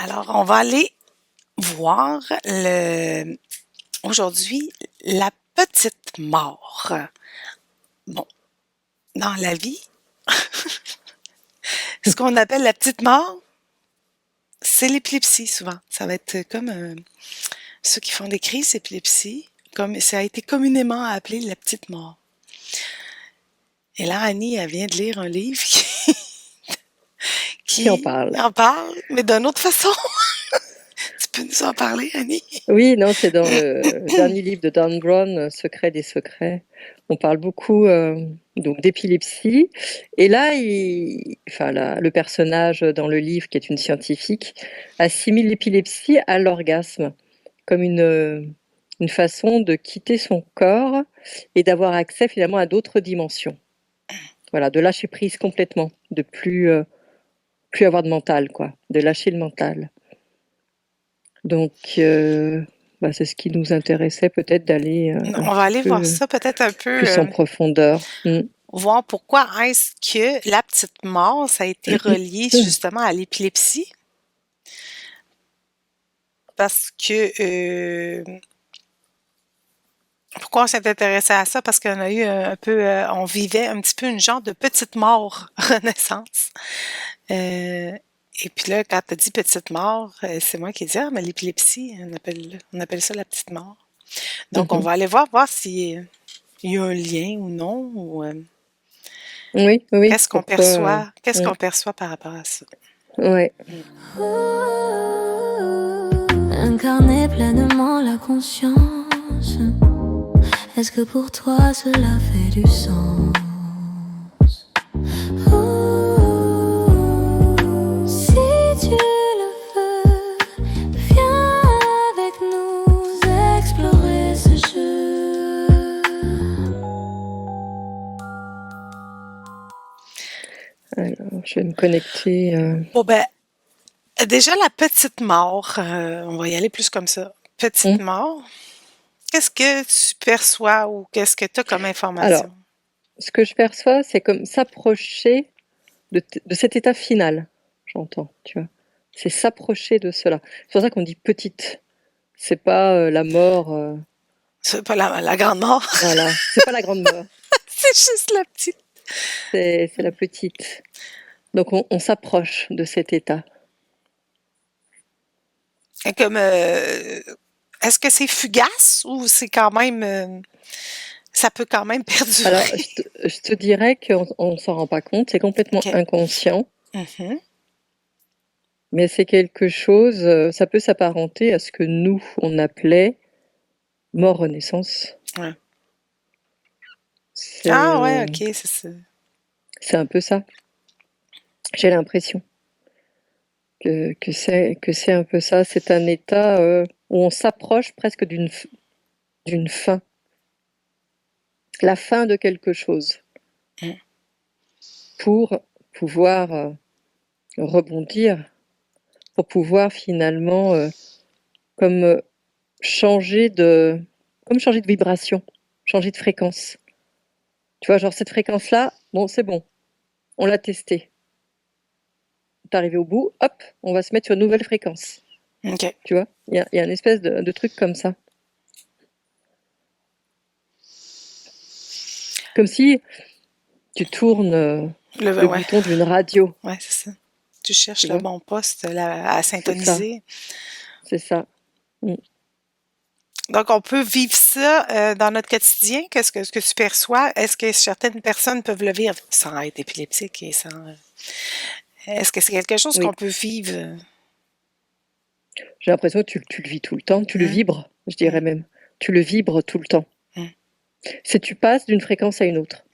Alors, on va aller voir aujourd'hui la petite mort. Bon, dans la vie, ce qu'on appelle la petite mort, c'est l'épilepsie souvent. Ça va être comme ceux qui font des crises d'épilepsie, comme ça a été communément appelé la petite mort. Et là, Annie, elle vient de lire un livre Qui en qui parle? en parle, mais d'une autre façon. Tu peux nous en parler, Annie? Oui, non, c'est dans le dernier livre de Dan Brown, Secret des secrets. On parle beaucoup donc d'épilepsie. Et là, le personnage dans le livre, qui est une scientifique, assimile l'épilepsie à l'orgasme, comme une façon de quitter son corps et d'avoir accès finalement à d'autres dimensions. Voilà, de lâcher prise complètement, de plus avoir de mental, quoi, de lâcher le mental. Donc, c'est ce qui nous intéressait peut-être d'aller un On va petit aller voir peu ça peut-être un peu, plus en profondeur. voir pourquoi est-ce que la petite mort, ça a été relié justement à l'épilepsie. Parce que, pourquoi on s'est intéressé à ça? Parce qu'on a eu un peu, on vivait un petit peu une genre de petite mort renaissance. Euh, et puis là, quand tu as dit petite mort, c'est moi qui ai dit, ah, mais l'épilepsie, on appelle ça la petite mort. Donc, on Mhm. va aller voir s'il y a un lien ou non, ou Oui, oui, qu'est-ce qu'on pourquoi perçoit, qu'est-ce qu'on perçoit par rapport à ça. ouais. Incarner pleinement la conscience. Est-ce que pour toi cela fait du sens? Si tu le veux, viens avec nous explorer ce jeu. Alors, je vais me connecter. Bon, ben, déjà, la petite mort, on va y aller plus comme ça. Petite Hum. mort, qu'est-ce que tu perçois ou qu'est-ce que tu as comme Alors, information? ce que je perçois, c'est comme s'approcher de cet état final, j'entends, tu vois. C'est s'approcher de cela. C'est pour ça qu'on dit petite. C'est pas la mort. C'est pas la grande mort, Voilà. C'est pas la grande mort. c'est juste la petite. C'est la petite. Donc on s'approche de cet état. Et comme, est-ce que c'est fugace ou c'est quand même, ça peut quand même Alors perdurer? je te dirais qu'on s'en rend pas compte, c'est complètement OK. inconscient, Mhm. mais c'est quelque chose, ça peut s'apparenter à ce que nous, on appelait mort-renaissance. Ouais. C'est Ah ouais, OK, c'est ça. c'est un peu ça. J'ai l'impression que c'est un peu ça. C'est un état où on s'approche presque d'une fin, la fin de quelque chose, Mm. pour pouvoir rebondir, pour pouvoir finalement comme changer de changer de vibration, changer de fréquence. Tu vois, genre cette fréquence-là, bon, c'est bon, on l'a testé. T'es arrivé au bout, hop, on va se mettre sur une nouvelle fréquence. OK. Tu vois, il y a une espèce de truc comme ça. Comme si tu tournes le Ouais, bouton d'une radio, ouais, c'est ça. Tu cherches tu le vois. bon poste à C'est ça, syntoniser. c'est ça. Mm. Donc, on peut vivre ça dans notre quotidien. Qu'est-ce que tu perçois? Est-ce que certaines personnes peuvent le vivre sans être épileptique et sans... est-ce que c'est quelque chose qu'on Oui, peut vivre? j'ai l'impression que tu le vis tout le temps, tu le Hein? vibres, je dirais Hum, même. Tu le vibres tout le temps. hum. C'est tu passes d'une fréquence à une autre.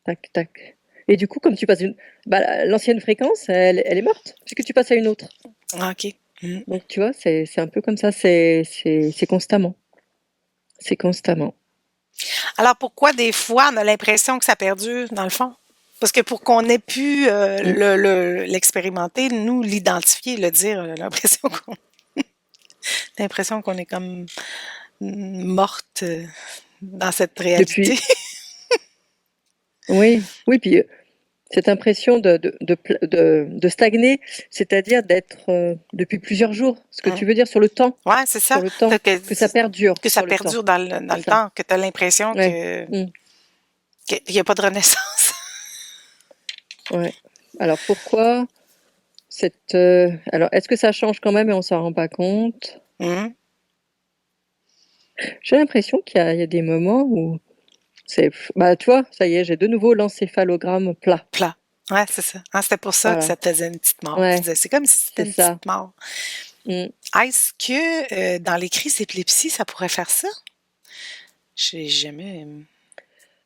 Tac, tac. Et du coup, comme tu passes l'ancienne fréquence, elle est morte, puisque tu passes à une autre. Ah, OK. Hum. Donc, tu vois, c'est un peu comme ça, c'est constamment. C'est constamment. Alors, pourquoi des fois on a l'impression que ça perdure, dans le fond? Parce que pour qu'on ait pu Mm. l'expérimenter, nous, l'identifier, le dire, l'impression qu'on est comme morte dans cette réalité. Depuis, oui, oui, puis Cette impression de stagner, c'est-à-dire d'être depuis plusieurs jours, ce que Hum. tu veux dire sur le temps, Ouais, c'est ça. que ça perdure Que ça sur le temps. perdure dans le C'est ça. temps, que tu as l'impression Ouais. qu'il n'y a pas de renaissance. Ouais. Alors pourquoi alors est-ce que ça change quand même et on s'en rend pas compte? Hum. J'ai l'impression qu'il y a des moments où bah tu vois, ça y est, j'ai de nouveau l'encéphalogramme plat. Plat. Ouais, c'est ça. Ah, c'était pour ça que Voilà. ça te faisait une petite mort. Tu Ouais, disais, c'est comme si c'était c'est une ça. petite mort. Mm. Est-ce que dans les crises d'épilepsie, ça pourrait faire ça? J'ai jamais.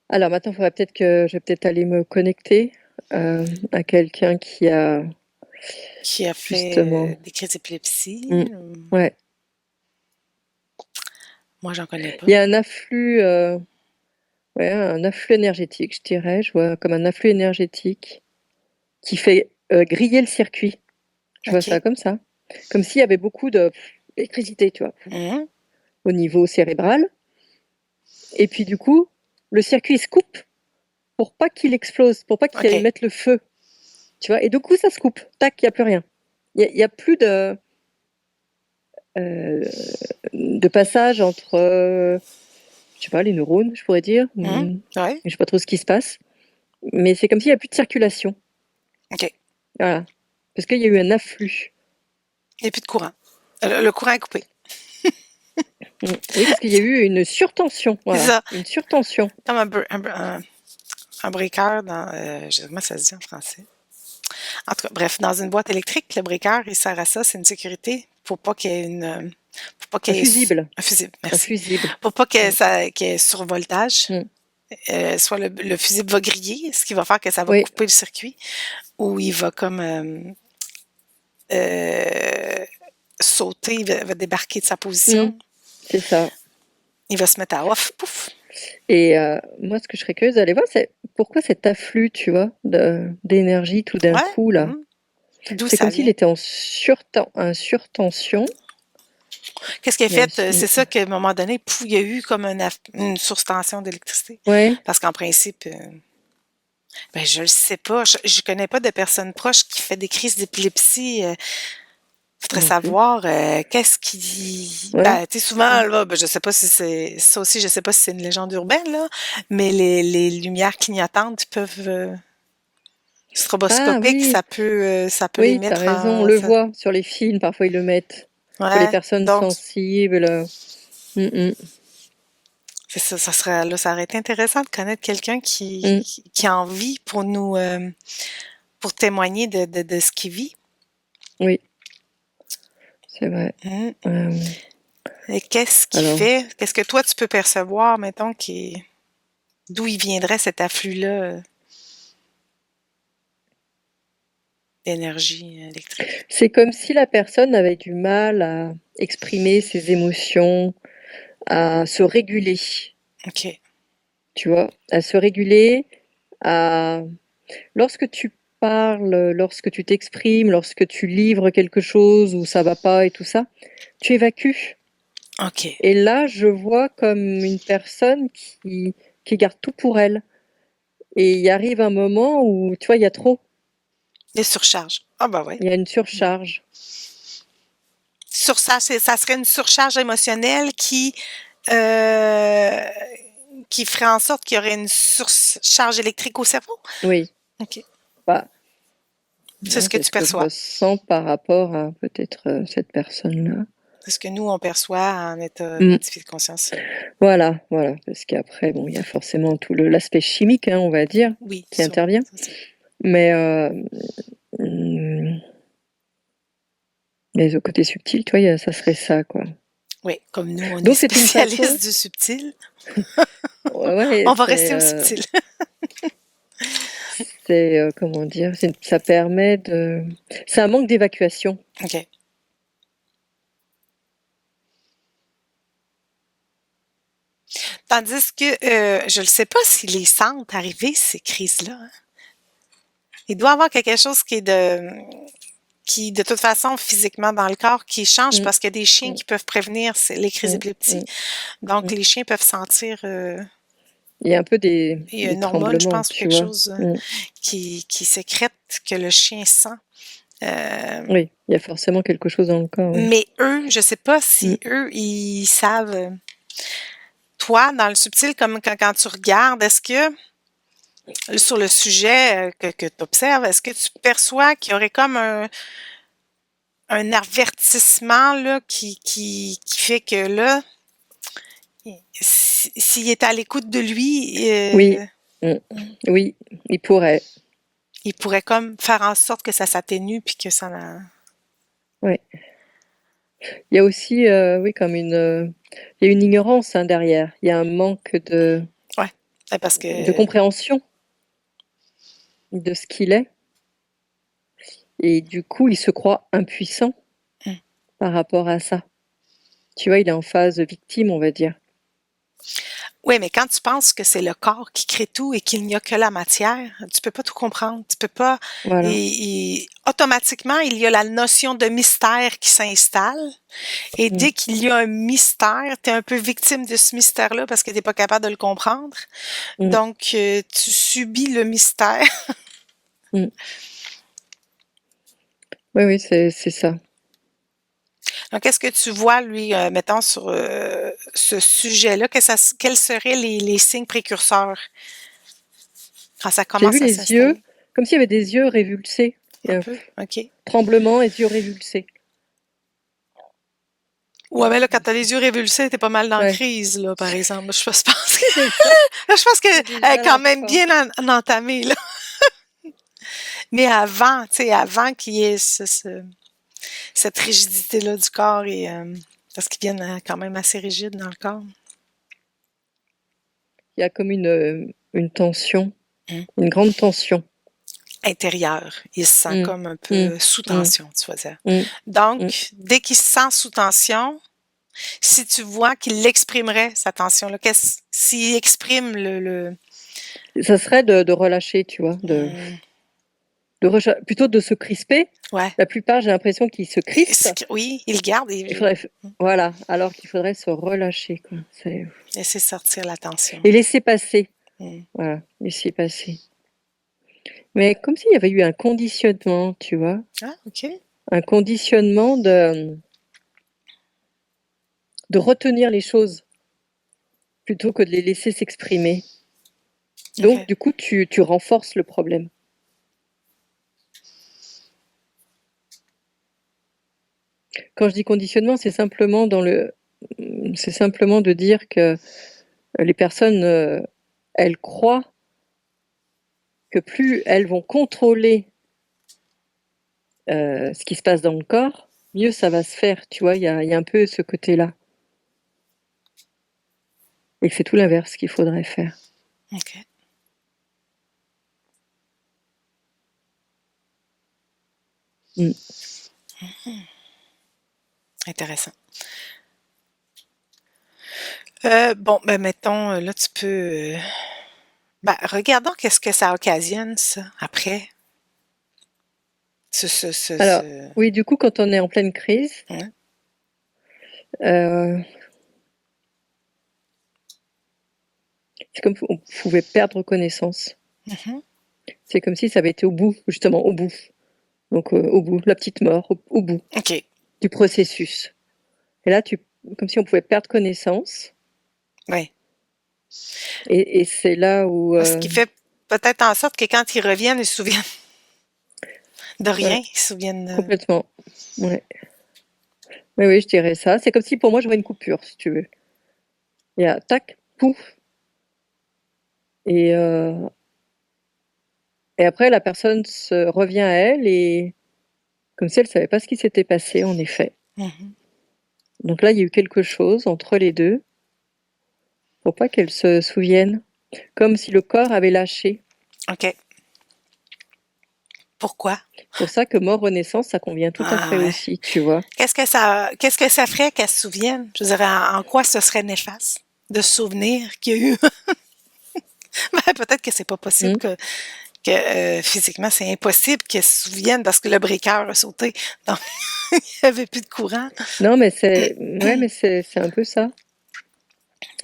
Alors maintenant, je vais peut-être aller me connecter à quelqu'un qui a Qui a fait justement. des crises d'épilepsie. Ouais. Moi, j'en connais pas. Il y a un afflux énergétique, je dirais. Je vois comme un afflux énergétique qui fait griller le circuit. Je vois OK. ça comme ça. Comme s'il y avait beaucoup d'électricité, tu vois, Mhm. au niveau cérébral. Et puis du coup, le circuit se coupe pour pas qu'il explose, pour pas qu'il OK. mette le feu. Tu vois, et du coup, ça se coupe. Tac, il n'y a plus rien. Il y a plus de passage entre, je sais pas, les neurones, je pourrais dire. Ouais. Je sais pas trop ce qui se passe. Mais c'est comme s'il n'y a plus de circulation. OK. Voilà. Parce qu'il y a eu un afflux. Il n'y a plus de courant. Le courant est coupé. Oui, parce qu'il y a eu une surtension. Voilà. C'est ça. Une surtension. Comme un breaker dans. Je sais pas comment ça se dit en français. En tout cas, bref, dans une boîte électrique, le breaker, il sert à ça, c'est une sécurité pour pas qu'il y ait une. Pour pas qu'il Un y ait fusible. un fusible, Un merci. fusible. Pour pas qu'il y ait survoltage. Soit le fusible va griller, ce qui va faire que ça va Oui. couper le circuit, ou il va comme sauter, il va débarquer de sa position. C'est ça. Il va se mettre à off, pouf. Et moi, ce que je serais curieuse d'aller voir, c'est pourquoi cet afflux, tu vois, d'énergie tout d'un coup, là. D'où C'est ça comme s'il vient? était en surtension. Qu'est-ce qui est Il y a fait? C'est ça qu'à un moment donné, pouf, il y a eu comme une surtension d'électricité. Ouais. Parce qu'en principe, ben, je le sais pas. Je connais pas de personne proche qui fait des crises d'épilepsie. Faudrait Non plus. savoir qu'est-ce qui. Ouais. Ben, tu sais, souvent, là, ben, je sais pas si c'est. Ça aussi, je sais pas si c'est une légende urbaine, là, mais les lumières clignotantes peuvent. Ah Stroboscopiques, oui, ça peut oui, t'as émettre raison. On un. le voit sur les films, parfois ils le mettent. Pour les Ouais. personnes Donc, sensibles. c'est ça, ça aurait été intéressant de connaître quelqu'un Mm. qui a envie pour nous, pour témoigner de ce qu'il vit. Oui, c'est vrai. Et qu'est-ce qui Alors, fait, qu'est-ce que toi tu peux percevoir, mettons, d'où il viendrait cet afflux-là d'énergie électrique? c'est comme si la personne avait du mal à exprimer ses émotions, à se réguler, OK. tu vois, à se réguler, à... Lorsque tu parles, lorsque tu t'exprimes, lorsque tu livres quelque chose où ça va pas et tout ça, tu évacues. OK. Et là, je vois comme une personne qui garde tout pour elle. Et il arrive un moment où, tu vois, il y a trop. Des surcharges. Ah ben oui. Il y a une surcharge. Ça serait une surcharge émotionnelle qui ferait en sorte qu'il y aurait une surcharge électrique au cerveau? Oui. OK. Bah, C'est ce que c'est tu ce que je perçois. ressens par rapport à peut-être cette personne-là. C'est ce que nous, on perçoit en état Mm. modifié de conscience. Voilà. Parce qu'après, bon, il y a forcément tout l'aspect chimique, hein, on va dire, Oui, qui intervient. Mais au côté subtil, toi, ça serait ça, quoi. Oui, comme nous, on Donc, est c'est une façon... spécialistes du subtil. Ouais, On va rester au subtil. C'est, comment dire, ça permet de... C'est un manque d'évacuation. OK. Tandis que je ne sais pas s'ils les sentent arriver, ces crises-là. Hein. Il doit y avoir quelque chose qui de toute façon, physiquement dans le corps, qui change parce qu'il y a des chiens qui peuvent prévenir les crises d'épilepsie. Donc, les chiens peuvent sentir Il y a un peu Il y a des une hormone, je tremblements, pense, ou tu quelque vois. chose Mm. qui sécrète, que le chien sent. Oui, il y a forcément quelque chose dans le corps, oui. Mais eux, je sais pas Mm. si eux, ils savent. Toi, dans le subtil, comme quand tu regardes, est-ce que sur le sujet que tu observes, est-ce que tu perçois qu'il y aurait comme un avertissement là, qui fait que là, s'il est à l'écoute de lui, Oui, mm. Oui, il pourrait. il pourrait comme faire en sorte que ça s'atténue puis que ça... Oui. Il y a aussi, oui, comme il y a une ignorance hein, derrière. Il y a un manque Ouais, parce de que... compréhension de ce qu'il est. Et du coup, il se croit impuissant Mm. par rapport à ça. Tu vois, il est en phase victime, on va dire. Oui, mais quand tu penses que c'est le corps qui crée tout et qu'il n'y a que la matière, tu peux pas tout comprendre. Tu peux pas. Voilà. Automatiquement, il y a la notion de mystère qui s'installe. Et Mm. dès qu'il y a un mystère, tu es un peu victime de ce mystère-là parce que tu n'es pas capable de le comprendre. Mm. Donc, tu subis le mystère. Mm. Oui, oui, c'est ça. Donc, qu'est-ce que tu vois, lui, mettons, sur ce sujet-là? Quels seraient les signes précurseurs quand ça J'ai vu commence à les yeux, s'installer? comme s'il y avait des yeux révulsés. Un peu? OK. Tremblement et yeux révulsés. Ouais, mais là, quand t'as les yeux révulsés, t'es pas mal dans la Ouais, crise, là, par exemple. Je pense que, c'est ça. je pense que C'est elle est déjà quand la même fin. bien entamée, là. Mais avant, tu sais, avant qu'il y ait cette rigidité-là du corps et, parce qu'ils viennent quand même assez rigides dans le corps. Il y a comme une tension, Mm. une grande tension. Intérieur. Il se sent Mm. comme un Mm. peu sous Mm. tension, tu vois ça. Mm. Mm. Donc, dès qu'il se sent sous tension, si tu vois qu'il exprimerait sa tension-là, s'il exprime Ça serait de relâcher, tu vois, plutôt de se crisper. ouais. La plupart, j'ai l'impression qu'ils se crispent. Oui, il garde Il faudrait, et voilà, alors qu'il faudrait se relâcher, quoi. laisser sortir la tension. Et laisser passer. Mm. Voilà, laisser passer. Mais comme s'il y avait eu un conditionnement, tu vois, Ah, OK. un conditionnement de retenir les choses plutôt que de les laisser s'exprimer. Donc, OK. du coup, tu renforces le problème. Quand je dis conditionnement, c'est simplement de dire que les personnes, elles croient que plus elles vont contrôler ce qui se passe dans le corps, mieux ça va se faire. Tu vois, il y a un peu ce côté-là. Et que c'est tout l'inverse qu'il faudrait faire. OK. Mm. Intéressant. Bon, ben mettons, là, tu peux... ben, regardons qu'est-ce que ça occasionne, ça, après. Alors, oui, du coup, quand on est en pleine crise, Ouais. c'est comme on pouvait perdre connaissance. Mhm. C'est comme si ça avait été au bout, justement, au bout. Donc, au bout, la petite mort, au bout OK. du processus. Et là, comme si on pouvait perdre connaissance. Oui. Et c'est là où... Ce qui fait peut-être en sorte que quand ils reviennent, ils se souviennent de rien. ouais, Ils se souviennent... complètement. Ouais. Oui, oui, je dirais ça. C'est comme si pour moi, je vois une coupure, si tu veux. Il y a tac, pouf. Et après, la personne revient à elle et comme si elle ne savait pas ce qui s'était passé, en effet. Mhm. Donc là, il y a eu quelque chose entre les deux pour pas qu'elle se souvienne. Comme si le corps avait lâché. OK. Pourquoi? C'est pour ça que mort-renaissance, ça convient tout à Ah fait ouais. aussi, tu vois. Qu'est-ce que ça ferait qu'elle se souvienne? Je veux dire, en quoi ce serait néfaste de se souvenir qu'il y a eu... Ben, peut-être que c'est pas possible Mm. que physiquement, c'est impossible qu'elle se souvienne parce que le breaker a sauté. Donc, il n'y avait plus de courant. Non, mais c'est un peu ça.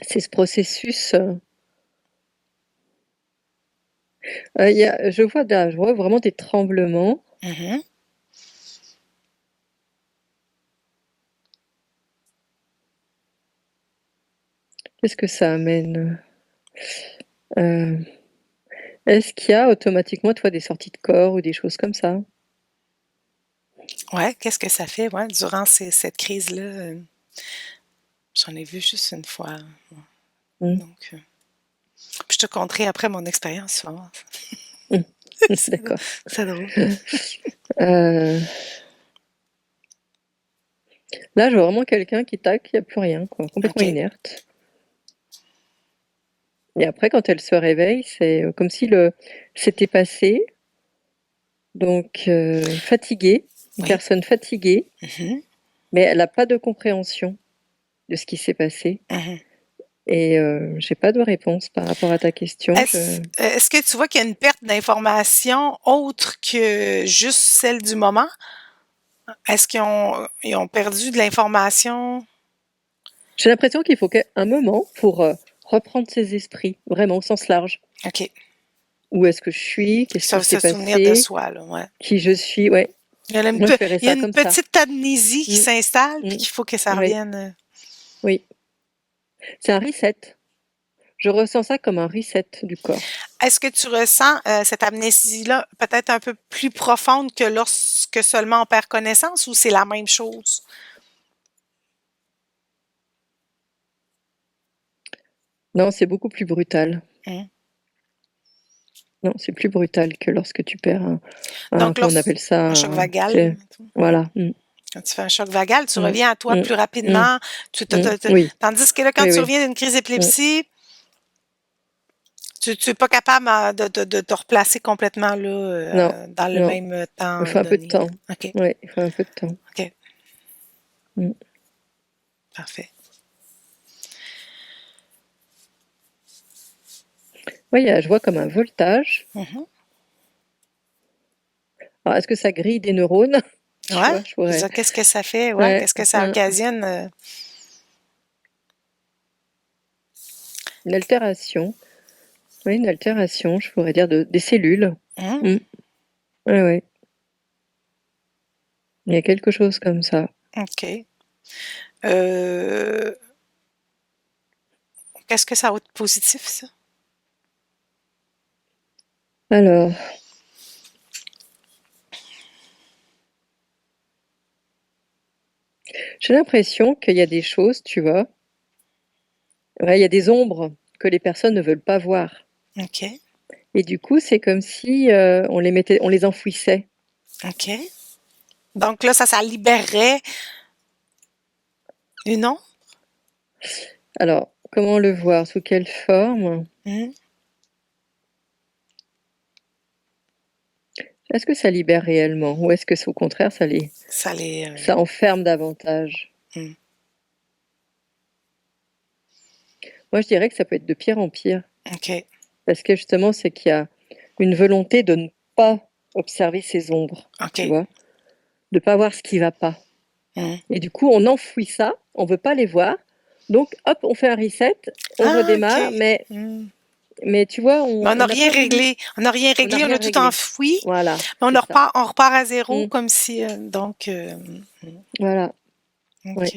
C'est ce processus Je vois vraiment des tremblements. Mhm. Qu'est-ce que ça amène? Euh, Est-ce qu'il y a automatiquement, toi, des sorties de corps ou des choses comme ça? Ouais, qu'est-ce que ça fait, ouais, durant cette crise-là? J'en ai vu juste une fois. Hmm, Donc, puis je te conterai après mon expérience. Tu vas voir. hmm, C'est d'accord. c'est drôle. Euh, Là, je vois vraiment quelqu'un qui tac, il n'y a plus rien, quoi, complètement OK. inerte. Et après, quand elle se réveille, c'est comme si c'était passé. Donc, fatiguée, une Oui. personne fatiguée, Mhm. mais elle n'a pas de compréhension de ce qui s'est passé. Mhm. Et j'ai pas de réponse par rapport à ta question. Est-ce que tu vois qu'il y a une perte d'information autre que juste celle du moment? Est-ce ils ont perdu de l'information? J'ai l'impression qu'il faut un moment pour reprendre ses esprits, vraiment au sens large. OK. Où est-ce que je suis? Qu'est-ce qui s'est Se souvenir de passé? soi, là, ouais. Qui je suis? Ouais, moi je verrais Il y a ça une comme ça. petite amnésie qui Mm, s'installe, puis mm, qu'il faut que ça oui, revienne. oui. C'est un reset. Je ressens ça comme un reset du corps. Est-ce que tu ressens cette amnésie-là peut-être un peu plus profonde que lorsque seulement on perd connaissance ou c'est la même chose? Non, c'est beaucoup plus brutal. Hein? Non, c'est plus brutal que lorsque tu perds Donc, comment on appelle ça? un choc vagal, là, C'est, mettons. voilà. Mm, Quand tu fais un choc vagal, tu mm, reviens à toi mm, plus mm, rapidement. oui, Tandis que là, quand oui, tu oui. reviens d'une crise Mm, d'épilepsie, tu n'es pas capable de te replacer complètement là, non, dans le non. même Il temps faut un peu de donné. temps. OK, Oui, il faut un peu de temps. OK, Mm. parfait. Oui, je vois comme un voltage. Mhm. Alors, est-ce que ça grille des neurones? Tu Ouais, vois, je je veux pourrais. dire, qu'est-ce que ça fait? Ouais, Ouais, qu'est-ce que ça occasionne? une altération. Oui, une altération, je pourrais dire, des cellules. Hein? Mm. Ouais, ouais. Il y a quelque chose comme ça. OK. Euh, qu'est-ce que ça a de positif, ça? Alors, j'ai l'impression qu'il y a des choses, tu vois. Ouais, il y a des ombres que les personnes ne veulent pas voir. OK, Et du coup, c'est comme si on les enfouissait. OK. Donc là, ça libérerait une onde? Alors, comment le voir? Sous quelle forme? Hein? Est-ce que ça libère réellement? Ou est-ce que, au contraire, Ça les... ça enferme davantage? hmm. Moi, je dirais que ça peut être de pire en pire. OK, Parce que justement, c'est qu'il y a une volonté de ne pas observer ces ombres, tu OK. vois, de ne pas voir ce qui va pas. Hmm. Et du coup, on enfouit ça, on veut pas les voir. Donc, hop, on fait un reset, on Ah, redémarre, OK. Hmm. mais tu vois, Mais on n'a on n'a rien pas voulu, réglé. On n'a rien on n'a réglé, on rien a tout réglé. enfoui, Voilà, mais c'est ça. on repart à zéro Mm, comme si... donc, voilà, ouais. OK.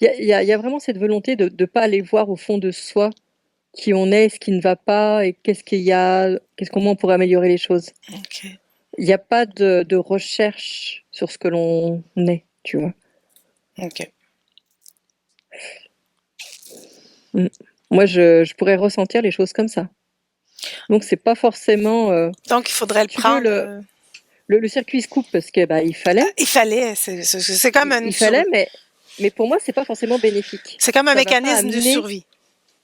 Il y a vraiment cette volonté de ne pas aller voir au fond de soi qui on est, ce qui ne va pas et qu'est-ce qu'il y a, comment on pourrait améliorer les choses. OK. Il n'y a pas de recherche sur ce que l'on est, tu vois. OK. Mm. Moi, je pourrais ressentir les choses comme ça. Donc, c'est pas forcément, Donc, il faudrait si le tu veux, prendre... le circuit se coupe parce que bah, il fallait, il fallait. C'est comme il fallait, mais pour moi, c'est pas forcément bénéfique. c'est comme un Ça va pas mécanisme de amener, survie.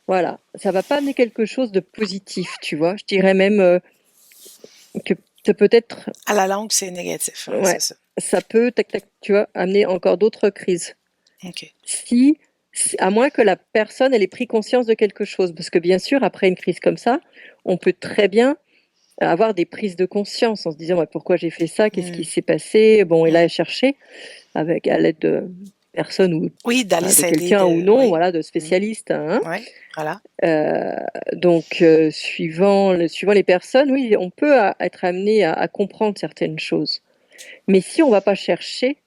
voilà, ça va pas amener quelque chose de positif, tu vois. Je dirais même que peut-être, À la longue, c'est négatif, hein, ouais, c'est ça. ça peut, tac, tac, tu vois, amener encore d'autres crises. OK. Si, à moins que la personne elle ait pris conscience de quelque chose, parce que bien sûr, après une crise comme ça, on peut très bien avoir des prises de conscience en se disant ouais, pourquoi j'ai fait ça, qu'est-ce qui Mm. s'est passé, bon, et Mm. là chercher avec à l'aide de personne ou Oui, d'aller de s'aider quelqu'un ou de non, oui. voilà, de spécialiste, hein. Oui, voilà. Donc, suivant les personnes, oui, on peut être amené à comprendre certaines choses. Mais si on va pas chercher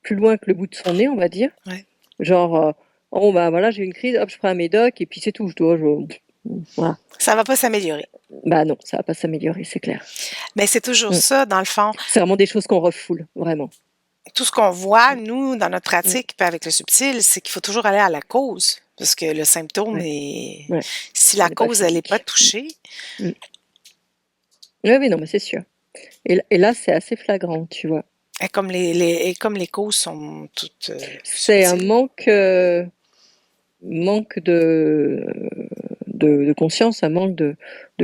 plus loin que le bout de son nez, on va dire, Ouais. genre, oh bah voilà, j'ai une crise, hop, je prends un médoc et puis c'est tout, voilà. Ça va pas s'améliorer. Bah non, ça va pas s'améliorer, c'est clair. Mais c'est toujours Mm. ça, dans le fond. C'est vraiment des choses qu'on refoule, vraiment. Tout ce qu'on voit, nous, dans notre Mm. pratique, puis avec le subtil, c'est qu'il faut toujours aller à la cause. Parce que le symptôme Ouais. est. Ouais. Si la n'est pas cause, elle n'est pas physique. touchée, Oui, oui, non, mais c'est sûr. Et là, c'est assez flagrant, tu vois. et comme les causes sont toutes C'est un subtiles. manque de conscience, un manque de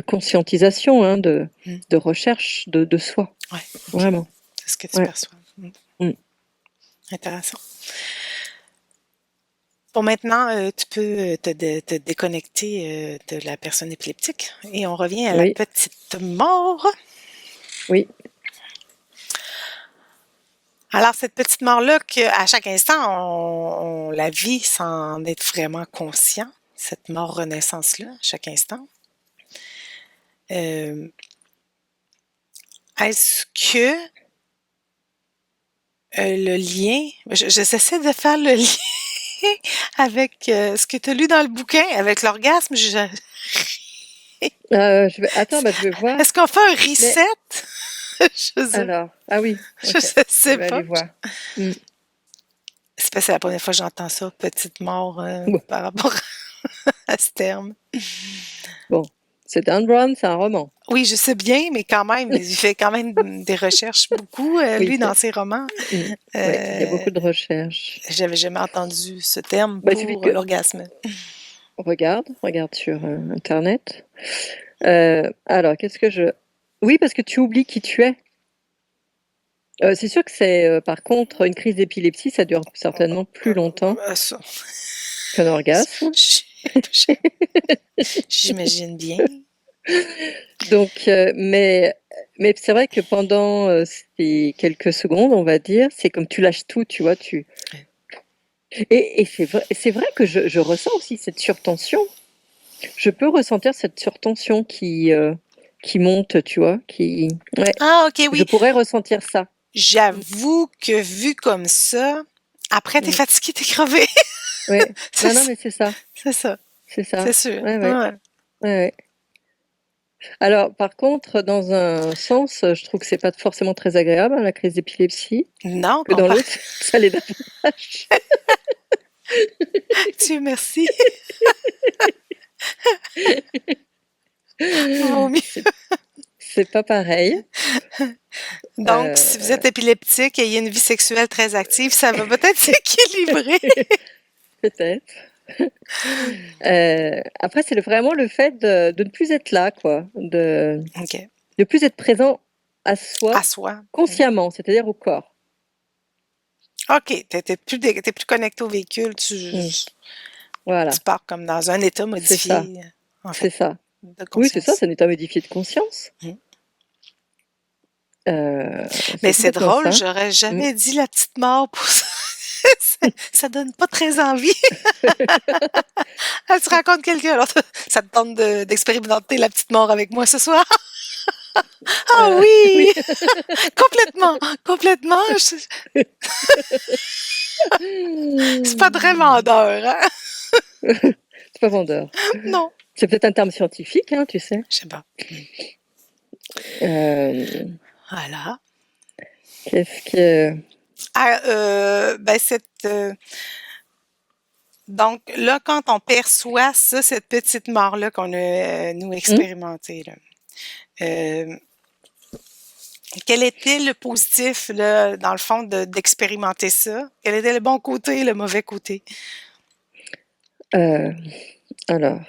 conscientisation, hein, de recherche de soi, Ouais, vraiment. c'est ce que tu Ouais. perçois. Mm. Intéressant. Bon, maintenant, tu peux te déconnecter de la personne épileptique et on revient à la Oui, petite mort. oui, Alors, cette petite mort-là, à chaque instant, on la vit sans être vraiment conscient, cette mort-renaissance-là, à chaque instant. Euh, Est-ce que le lien, j'essaie de faire le lien avec ce que tu as lu dans le bouquin, avec l'orgasme, Attends, bah, je vais voir. est-ce qu'on fait un Mais reset? Je sais, alors, ah oui, je ok, je sais vais pas. aller voir. Mm. C'est parce que c'est la première fois que j'entends ça, petite mort, Bon, par rapport à ce terme. bon. C'est Dan Brown, c'est un roman. Oui, je sais bien, mais quand même, il fait quand même des recherches beaucoup, Oui, lui, dans ses romans. ouais, il y a Euh, beaucoup de recherches. J'avais jamais entendu ce terme Bah, il suffit pour que l'orgasme. regarde sur Internet. Alors, qu'est-ce que je... Oui, parce que tu oublies qui tu es. C'est sûr que par contre, une crise d'épilepsie, ça dure certainement plus longtemps Ça, qu'un orgasme. j'imagine bien. Donc, mais c'est vrai que pendant ces quelques secondes, on va dire, c'est comme tu lâches tout, tu vois, et c'est vrai que je ressens aussi cette surtension. Je peux ressentir cette surtension qui monte, tu vois, ouais, Ah, ok, je oui. pourrais ressentir ça. J'avoue que vu comme ça, après, t'es Mm. fatigué, t'es crevé. Ouais. C'est Non, ça. mais c'est ça, C'est ça. c'est ça. C'est sûr. Ouais, ouais, Ouais. ouais, ouais. Alors, par contre, dans un sens, je trouve que c'est pas forcément très agréable, hein, la crise d'épilepsie, Non, que dans l'autre, ça l'est davantage. Dieu merci. Vaut mieux. C'est pas pareil. Donc, si vous êtes épileptique et ayez une vie sexuelle très active, ça va peut-être s'équilibrer. Peut-être. Après, c'est vraiment le fait de ne plus être là, quoi, OK. de plus être présent à soi À soi. consciemment, c'est-à-dire au corps. OK. T'es plus connecté au véhicule. Mm. Voilà, Tu pars comme dans un état c'est ça, modifié, en c'est fait, ça. de Oui, c'est ça, conscience. c'est un état modifié de conscience. Mm. C'est Mais c'est complètement drôle, ça. j'aurais Mm. jamais dit la petite mort pour ça. Ça donne pas très envie. Elle se rencontre quelqu'un, alors ça te tente d'expérimenter la petite mort avec moi ce soir? Ah Oui. oui! Complètement! Complètement! C'est pas très vendeur, hein? C'est pas vendeur. Non. C'est peut-être un terme scientifique, hein, tu sais. Je sais pas. Euh, Voilà. Qu'est-ce que... Ah, donc là, quand on perçoit ça, cette petite mort-là qu'on a, nous, expérimentée, là, euh, quel était le positif, là, dans le fond, d'expérimenter ça? Quel était le bon côté et le mauvais côté? Euh, alors,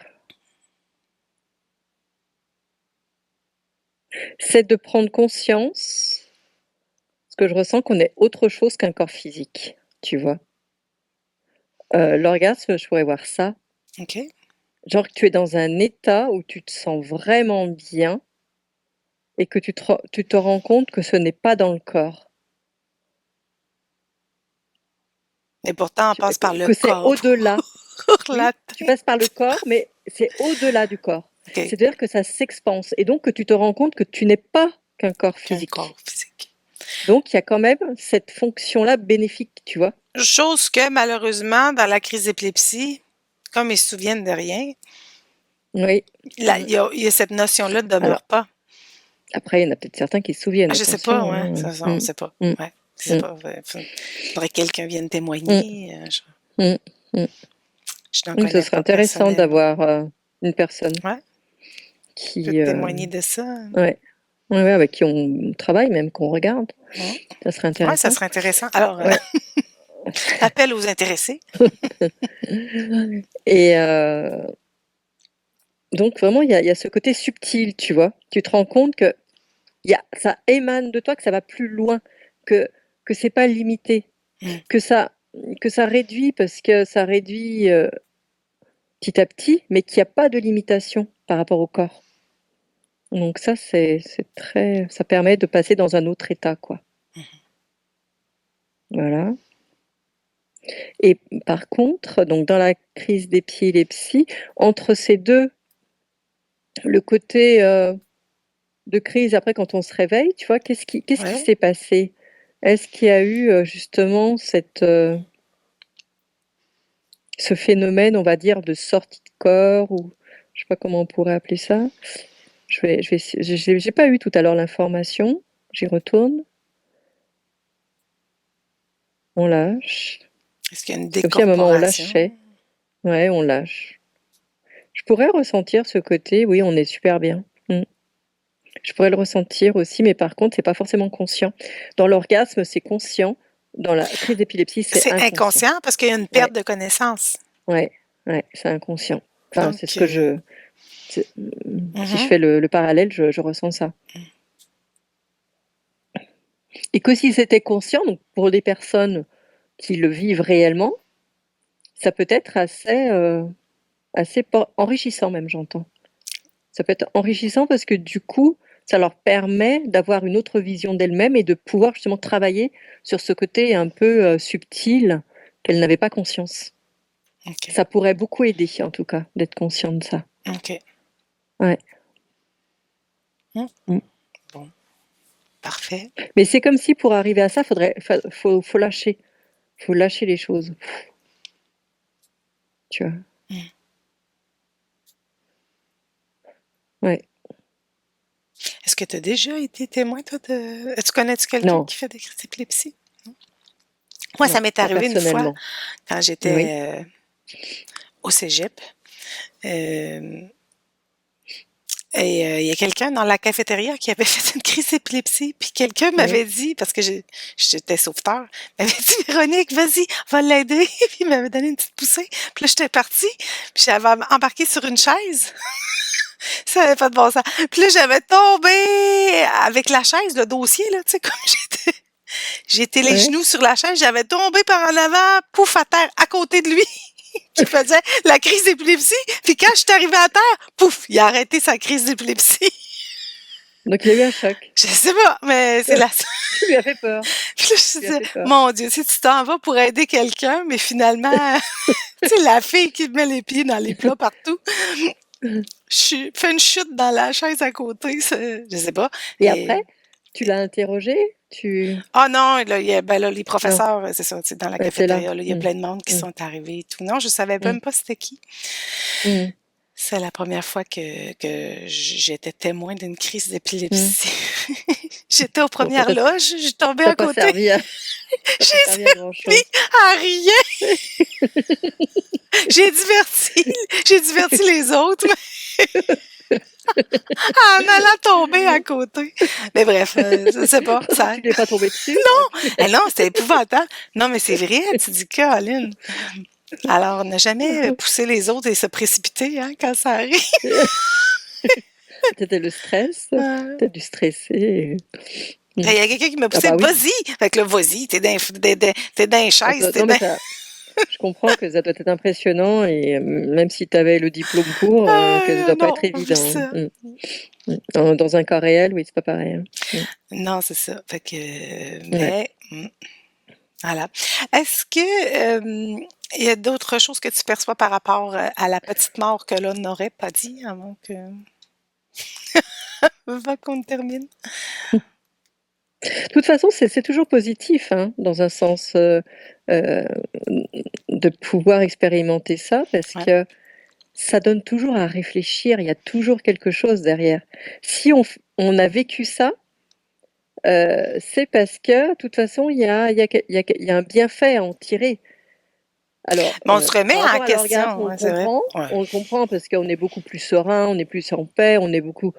c'est de prendre conscience, parce que je ressens qu'on est autre chose qu'un corps physique, tu vois. L'orgasme, je pourrais voir ça. OK. Genre que tu es dans un état où tu te sens vraiment bien et que tu te rends compte que ce n'est pas dans le corps. Et pourtant, on passe par le que c'est corps au-delà. pour Oui, la tu passes par le corps, mais c'est au-delà du corps. OK, C'est-à-dire que ça s'expanse et donc que tu te rends compte que tu n'es pas qu'un corps qu'un physique. corps physique. Donc il y a quand même cette fonction-là bénéfique, tu vois. Chose que, malheureusement, dans la crise d'épilepsie, comme ils se souviennent de rien, Oui. il y a cette notion-là ne demeure Alors, pas. après, il y en a peut-être certains qui se souviennent, Ah, je sais pas, attention. ouais, Hein. ça, on ne sait pas. Mm, Ouais, je sais mm, pas. Faudrait que quelqu'un vienne mm, témoigner. mm, mm. Je n'en Oui, ce connais serait pas intéressant personnellement. d'avoir une personne Ouais, peut qui, témoigner de ça. ouais, ouais, avec qui on travaille, même qu'on regarde. Ouais, Ça serait ouais, ça intéressant. serait intéressant. Alors, Ouais. appel aux intéressés. Et donc vraiment, il y a ce côté subtil, tu vois. Tu te rends compte que ça émane de toi, que ça va plus loin, que c'est pas limité, Mm. que ça réduit parce que ça réduit petit à petit, mais qu'il n'y a pas de limitation par rapport au corps. Donc ça, ça permet de passer dans un autre état, quoi. Voilà. Et par contre, donc dans la crise d'épilepsie, entre ces deux, le côté de crise, après quand on se réveille, tu vois, qu'est-ce qui Ouais. s'est passé? Est-ce qu'il y a eu justement ce phénomène, on va dire, de sortie de corps, ou je sais pas comment on pourrait appeler ça. J'ai pas eu tout à l'heure l'information, j'y retourne. On lâche. Est-ce qu'il y a une C'est comme si à un moment on décorporation? lâchait. Ouais, on lâche. Je pourrais ressentir ce côté, oui, on est super bien. Je pourrais le ressentir aussi, mais par contre, c'est pas forcément conscient. Dans l'orgasme, c'est conscient. Dans la crise d'épilepsie, c'est C'est inconscient. inconscient parce qu'il y a une perte de connaissance. Ouais, c'est inconscient. Enfin, Donc, c'est ce que si je fais le parallèle, je ressens ça. Et que si c'était conscient, donc pour des personnes qui le vivent réellement, ça peut être assez enrichissant même, j'entends. Ça peut être enrichissant parce que du coup, ça leur permet d'avoir une autre vision d'elles-mêmes et de pouvoir justement travailler sur ce côté un peu subtil qu'elles n'avaient pas conscience. OK. Ça pourrait beaucoup aider, en tout cas, d'être conscient de ça. OK. Ouais. Bon. Parfait. Mais c'est comme si pour arriver à ça, faut lâcher. Faut lâcher les choses. Tu vois. Ouais. Est-ce que tu as déjà été témoin, toi, de... Tu connais-tu quelqu'un Non. qui fait des crises d'épilepsie? Moi, ça Non, m'est pas arrivé une fois personnellement. quand Oui. j'étais au cégep. Et il y a quelqu'un dans la cafétéria qui avait fait une crise d'épilepsie, puis quelqu'un m'avait dit, parce que j'étais sauveteur, m'avait dit, Véronique, vas-y, va l'aider. Puis il m'avait donné une petite poussée. Puis là, j'étais partie, puis j'avais embarqué sur une chaise. Ça n'avait pas de bon sens. Puis là, j'avais tombé avec la chaise, le dossier, là, tu sais, comme j'étais les genoux sur la chaise, j'avais tombé par en avant, pouf, à terre, à côté de lui, qui faisait la crise d'épilepsie. Puis quand je suis arrivée à terre, pouf, il a arrêté sa crise d'épilepsie. Donc il y a eu un choc. Je sais pas, mais c'est la... Tu lui as fait peur. Puis là, je me disais, mon Dieu, si tu t'en vas pour aider quelqu'un, mais finalement, tu sais, la fille qui met les pieds dans les plats partout, je fais une chute dans la chaise à côté, je sais pas. Et après, tu l'as interrogé? Ah non, là, les professeurs, c'est ça, dans la cafétéria, là, il y a plein de monde qui sont arrivés et tout. Non, je savais même pas c'était qui. C'est la première fois que j'étais témoin d'une crise d'épilepsie. J'étais aux premières loges, j'ai tombé à côté. J'ai servi à rien. J'ai diverti les autres. En allant tomber à côté. Mais bref, je sais pas. Ça... Tu n'es pas tombé dessus? Non! Non, c'était épouvantable. Non, mais c'est vrai, tu dis, Caroline. Alors, on n'a jamais poussé les autres et se précipiter, hein, quand ça arrive. C'était le stress. T'as dû stresser. Il y a quelqu'un qui m'a poussé, vas-y! Fait que là, vas-y, t'es dans les chaises. Je comprends que ça doit être impressionnant, et même si tu avais le diplôme pour, que ça doit pas être évident. Dans un cas réel, oui, c'est pas pareil. Non, c'est ça. Fait que, mais... Voilà. Est-ce que il y a d'autres choses que tu perçois par rapport à la petite mort que l'on n'aurait pas dit avant qu'on termine? De toute façon, c'est toujours positif, hein, dans un sens, heu, de pouvoir expérimenter ça parce Ouais. que ça donne toujours à réfléchir, il y a toujours quelque chose derrière. Si on a vécu ça, c'est parce que, de toute façon, il y a un bienfait à en tirer. Alors, Mais on se remet par en rapport à l'orgasme, question, ouais, c'est vrai. Ouais. on le comprend parce qu'on est beaucoup plus serein, on est plus en paix, on est beaucoup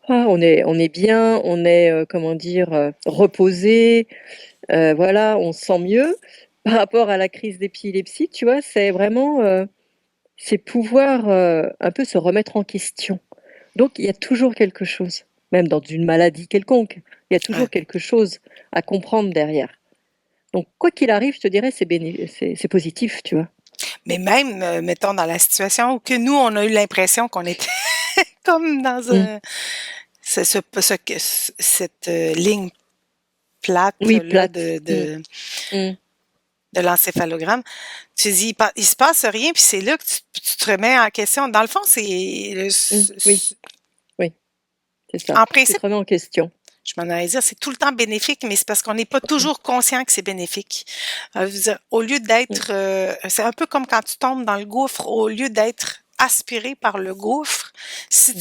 on est bien, on est, comment dire? Reposé, voilà, on se sent mieux. Par rapport à la crise d'épilepsie, tu vois? C'est vraiment, c'est pouvoir, un peu se remettre en question. Donc il y a toujours quelque chose, même dans une maladie quelconque, il y a Ouais. toujours quelque chose à comprendre derrière. Donc quoi qu'il arrive, je te dirais, c'est positif, tu vois? Mais même, mettons, dans la situation où que nous, on a eu l'impression qu'on était comme dans Mmh. cette ligne plate Oui, là plate. Mmh. Mmh. de l'encéphalogramme. Tu dis, il se passe rien, puis c'est là que tu te remets en question. Dans le fond, Mmh. Oui, oui, c'est ça. en Tu principe, te remets en question. je m'en allais dire, c'est tout le temps bénéfique, mais c'est parce qu'on n'est pas Mmh. toujours conscient que c'est bénéfique. Je veux dire, au lieu Mmh. d'être, c'est un peu comme quand tu tombes dans le gouffre, au lieu d'être aspiré par le gouffre, Mmh.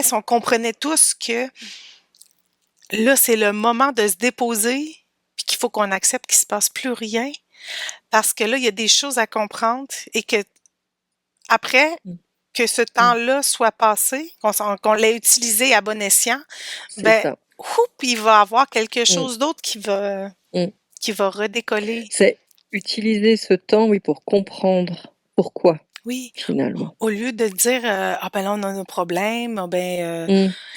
si on comprenait tous que là, c'est le moment de se déposer, puis qu'il faut qu'on accepte qu'il se passe plus rien, parce que là, il y a des choses à comprendre et que après Mmh. que ce Mmh. temps-là soit passé, qu'on l'ait utilisé à bon escient, C'est ben, ça. il va y avoir quelque Mmh. chose d'autre Mmh. qui va redécoller. C'est utiliser ce temps, oui, pour comprendre pourquoi, Oui, finalement. au lieu de dire, ah ben là, on a nos problèmes, ah ben,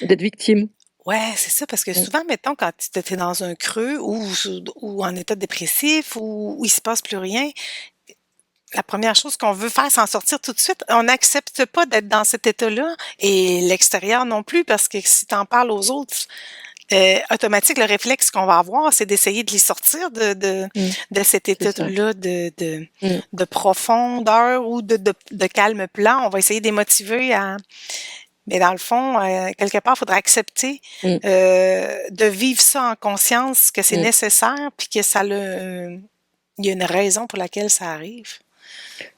Mmh. D'être victime. ouais, c'est ça, parce que Mmh. souvent, mettons, quand tu étais dans un creux ou en état dépressif ou où il se passe plus rien, la première chose qu'on veut faire, c'est en sortir tout de suite. On n'accepte pas d'être dans cet état-là et l'extérieur non plus, parce que si tu en parles aux autres, automatique, le réflexe qu'on va avoir, c'est d'essayer de les sortir Mmh. de cet C'est ça. état-là Mmh. de profondeur ou de calme plat. On va essayer de les motiver à... Mais dans le fond, quelque part, il faudrait accepter Mmh. de vivre ça en conscience, que c'est Mmh. nécessaire, puis que il y a une raison pour laquelle ça arrive.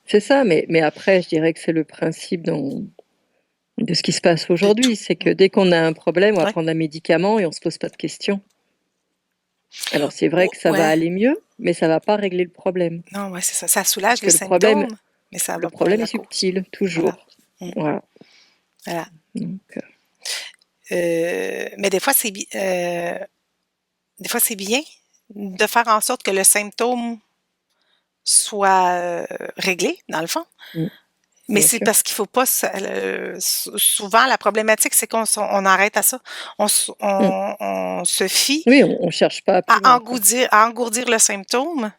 C'est ça, mais après, je dirais que c'est le principe de ce qui se passe De tout. aujourd'hui. C'est que dès qu'on a un problème, on va Ouais. prendre un médicament et on se pose pas de questions. Alors c'est vrai que ça va Ouais. aller mieux, mais ça va pas régler le problème. Non, ouais, c'est ça. Ça Parce soulage les que symptômes, mais ça le va pas à problème est la cause. subtil, Voilà. toujours. Mm. Voilà. Voilà. Donc, Mais des fois, c'est bien de faire en sorte que le symptôme soit réglé, dans le fond. mmh, Mais bien c'est sûr. parce qu'il faut pas souvent la problématique, c'est on arrête à ça. Mmh. On se fie Oui, on cherche pas plus loin, quoi. à engourdir le symptôme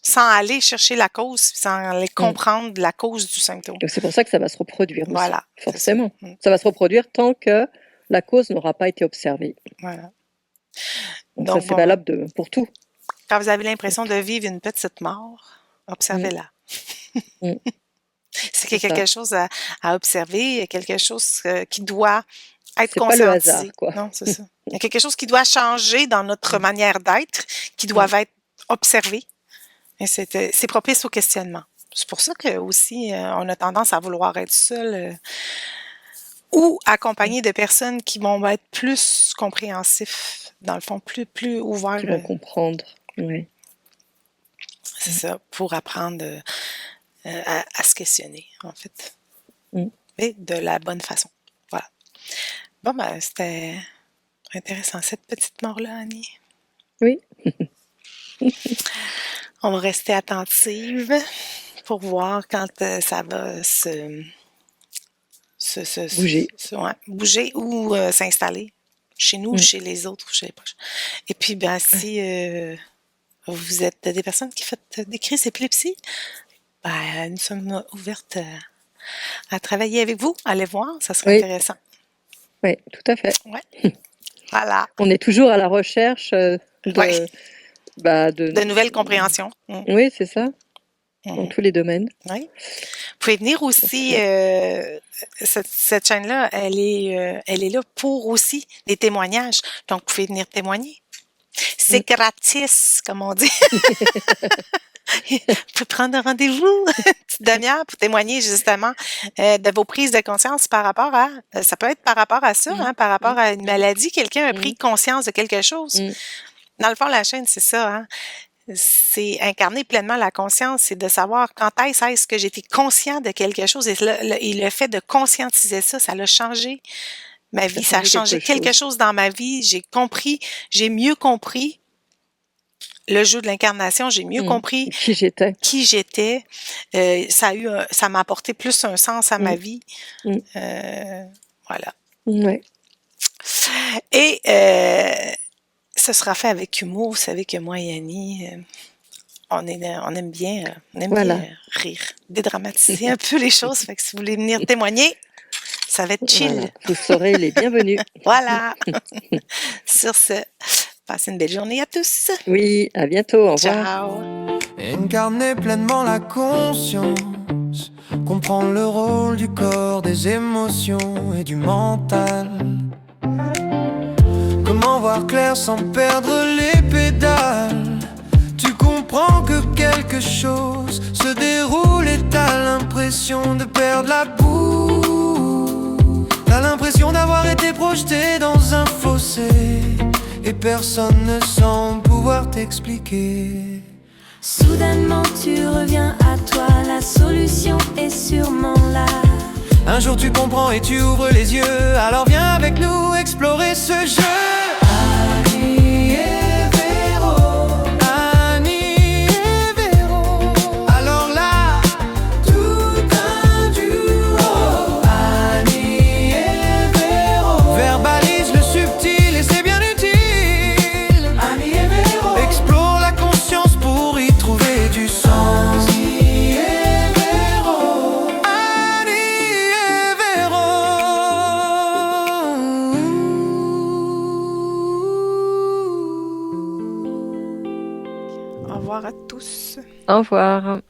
sans aller chercher la cause, sans aller Mmh. comprendre la cause du symptôme. Donc c'est pour ça que ça va se reproduire aussi, Voilà, c'est ça. forcément. Mm. Ça va se reproduire tant que la cause n'aura pas été observée. Voilà. Donc ça, Donc c'est bon, valable pour tout. quand vous avez l'impression de vivre une petite mort, Mmh. observez-la. Mmh. C'est qu'il C'est y a ça. quelque chose à observer, il y a quelque chose qui doit être C'est pas le hasard, conscientisé. quoi. Non, c'est ça. Il y a quelque chose qui doit changer dans notre Mmh. manière d'être, qui Mmh. doivent être observées. Et c'est propice au questionnement. C'est pour ça que aussi on a tendance à vouloir être seul ou Mmh. accompagné de personnes qui vont être plus compréhensifs, dans le fond, plus ouverts. Qui vont comprendre. Oui. C'est ça, pour apprendre à se questionner, en fait. Mmh. Et de la bonne façon. Voilà. Bon, ben, c'était intéressant, cette petite mort-là, Annie. Oui. On va rester attentive pour voir quand ça va Bouger. ouais, bouger ou s'installer chez nous, Mmh. chez les autres, chez les proches. Et puis, ben, Ouais. si vous êtes des personnes qui font des crises d'épilepsie, ben, nous sommes ouvertes à travailler avec vous. Allez voir, ça serait Oui, intéressant. oui, tout à fait. Ouais, voilà. On est toujours à la recherche, Ouais. de nouvelles compréhensions. Oui, c'est ça, dans Mhm. tous les domaines. Oui. Vous pouvez venir aussi, cette chaîne-là, elle est là pour aussi des témoignages. Donc, vous pouvez venir témoigner. C'est Mm. gratis, comme on dit. Vous pouvez prendre un rendez-vous, une petite demi-heure pour témoigner justement de vos prises de conscience par rapport à, ça peut être par rapport à ça, Mm. par rapport Mm. à une maladie, quelqu'un a Mm. pris conscience de quelque chose. Mm. Dans le fond, la chaîne, c'est ça, hein. C'est incarner pleinement la conscience, c'est de savoir quand est-ce que j'étais conscient de quelque chose et le fait de conscientiser ça, ça l'a changé ma vie, ça a changé quelque chose dans ma vie. J'ai mieux compris le jeu de l'incarnation, j'ai mieux compris qui j'étais. Ça m'a apporté plus un sens à ma vie. Voilà. Ouais. Et ce sera fait avec humour. Vous savez que moi et Annie, on aime bien rire, dédramatiser un peu les choses. Fait que si vous voulez venir témoigner, ça va être chill. Voilà. Vous serez les bienvenus. Voilà. Sur ce, passez une belle journée à tous. Oui, à bientôt. Au revoir. Ciao. Incarner pleinement la conscience, comprendre le rôle du corps, des émotions et du mental. Comment voir clair sans perdre les pédales? Tu comprends que quelque chose se déroule et t'as l'impression de perdre la boue. T'as l'impression d'avoir été projeté dans un fossé et personne ne semble pouvoir t'expliquer. Soudainement tu reviens à toi, la solution est sûrement là. Un jour tu comprends et tu ouvres les yeux, alors viens avec nous explorer ce jeu. Annie et Véro, Annie et Véro. Alors là, tout un duo. Annie et Véro verbalise le subtil et c'est bien utile. Annie et Véro explore la conscience pour y trouver du sens. Annie et Véro, Annie et Véro. Au revoir à tous. Au revoir.